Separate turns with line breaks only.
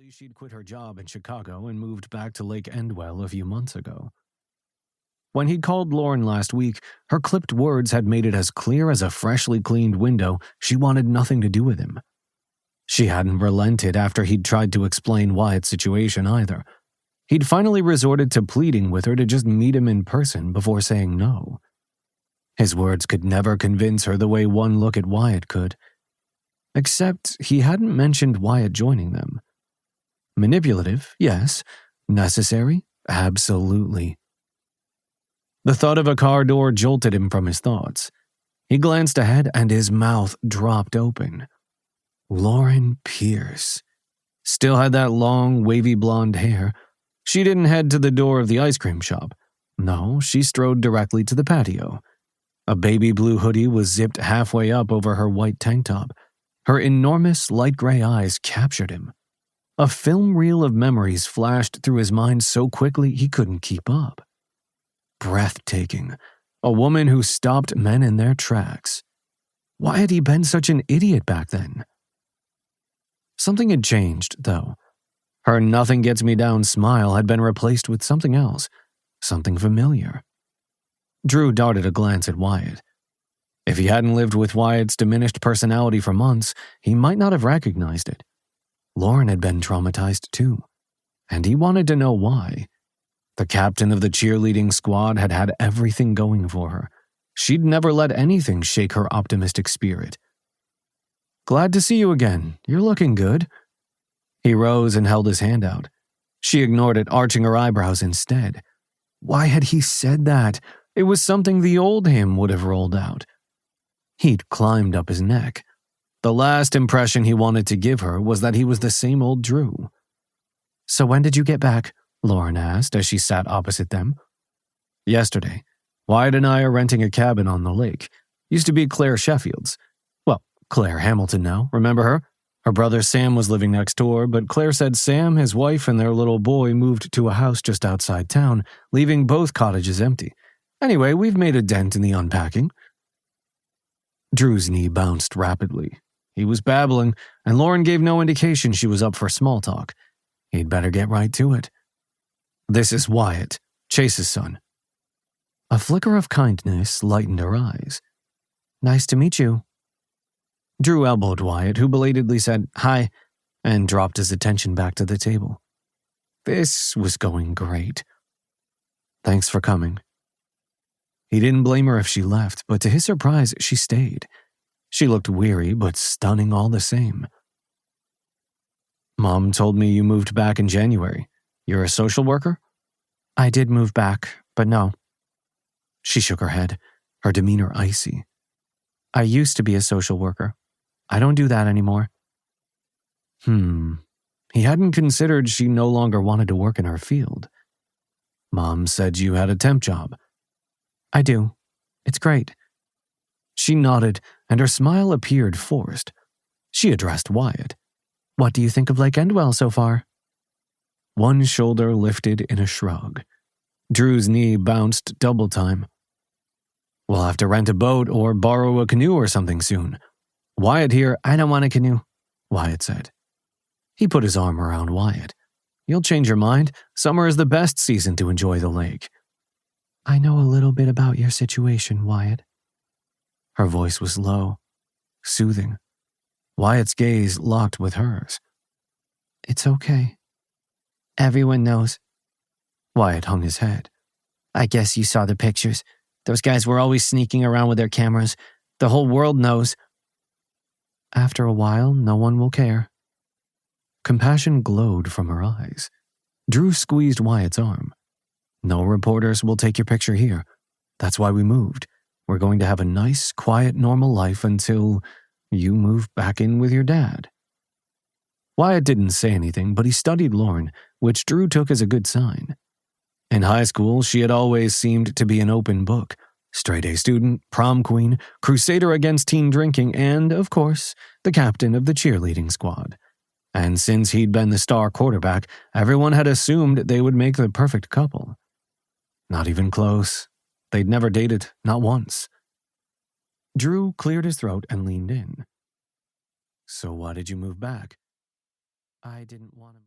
me she'd quit her job in Chicago and moved back to Lake Endwell a few months ago. When he'd called Lauren last week, her clipped words had made it as clear as a freshly cleaned window she wanted nothing to do with him. She hadn't relented after he'd tried to explain Wyatt's situation either. He'd finally resorted to pleading with her to just meet him in person before saying no. His words could never convince her the way one look at Wyatt could. Except he hadn't mentioned Wyatt joining them. Manipulative, yes. Necessary, absolutely. The thud of a car door jolted him from his thoughts. He glanced ahead and his mouth dropped open. Lauren Pierce. Still had that long, wavy blonde hair. She didn't head to the door of the ice cream shop. No, she strode directly to the patio. A baby blue hoodie was zipped halfway up over her white tank top. Her enormous light gray eyes captured him. A film reel of memories flashed through his mind so quickly he couldn't keep up. Breathtaking. A woman who stopped men in their tracks. Why had he been such an idiot back then? Something had changed, though. Her nothing gets me down smile had been replaced with something else, something familiar. Drew darted a glance at Wyatt. If he hadn't lived with Wyatt's diminished personality for months, he might not have recognized it. Lauren had been traumatized too, and he wanted to know why. The captain of the cheerleading squad had had everything going for her. She'd never let anything shake her optimistic spirit. "Glad to see you again. You're looking good." He rose and held his hand out. She ignored it, arching her eyebrows instead. Why had he said that? It was something the old him would have rolled out. He'd climbed up his neck. The last impression he wanted to give her was that he was the same old Drew. "So when did you get back?" Lauren asked as she sat opposite them. "Yesterday. Wyatt and I are renting a cabin on the lake. Used to be Claire Sheffield's. Well, Claire Hamilton now, remember her? Her brother Sam was living next door, but Claire said Sam, his wife, and their little boy moved to a house just outside town, leaving both cottages empty. Anyway, we've made a dent in the unpacking." Drew's knee bounced rapidly. He was babbling, and Lauren gave no indication she was up for small talk. He'd better get right to it. "This is Wyatt, Chase's son." A flicker of kindness lightened her eyes. "Nice to meet you." Drew elbowed Wyatt, who belatedly said, "Hi," and dropped his attention back to the table. This was going great. "Thanks for coming." He didn't blame her if she left, but to his surprise, she stayed. She looked weary, but stunning all the same. "Mom told me you moved back in January. You're a social worker?" "I did move back, but no." She shook her head, her demeanor icy. "I used to be a social worker. I don't do that anymore." He hadn't considered she no longer wanted to work in her field. "Mom said you had a temp job." "I do. It's great." She nodded, and her smile appeared forced. She addressed Wyatt. "What do you think of Lake Endwell so far?" One shoulder lifted in a shrug. Drew's knee bounced double time. "We'll have to rent a boat or borrow a canoe or something soon." Wyatt here. "I don't want a canoe," Wyatt said. He put his arm around Wyatt. "You'll change your mind. Summer is the best season to enjoy the lake." "I know a little bit about your situation, Wyatt." Her voice was low, soothing. Wyatt's gaze locked with hers. "It's okay. Everyone knows." Wyatt hung his head. "I guess you saw the pictures. Those guys were always sneaking around with their cameras. The whole world knows." "After a while, no one will care." Compassion glowed from her eyes. Drew squeezed Wyatt's arm. "No reporters will take your picture here. That's why we moved. We're going to have a nice, quiet, normal life until you move back in with your dad." Wyatt didn't say anything, but he studied Lauren, which Drew took as a good sign. In high school, she had always seemed to be an open book. Straight-A student, prom queen, crusader against teen drinking, and, of course, the captain of the cheerleading squad. And since he'd been the star quarterback, everyone had assumed they would make the perfect couple. Not even close. They'd never dated, not once. Drew cleared his throat and leaned in. "So why did you move back?" "I didn't want to..."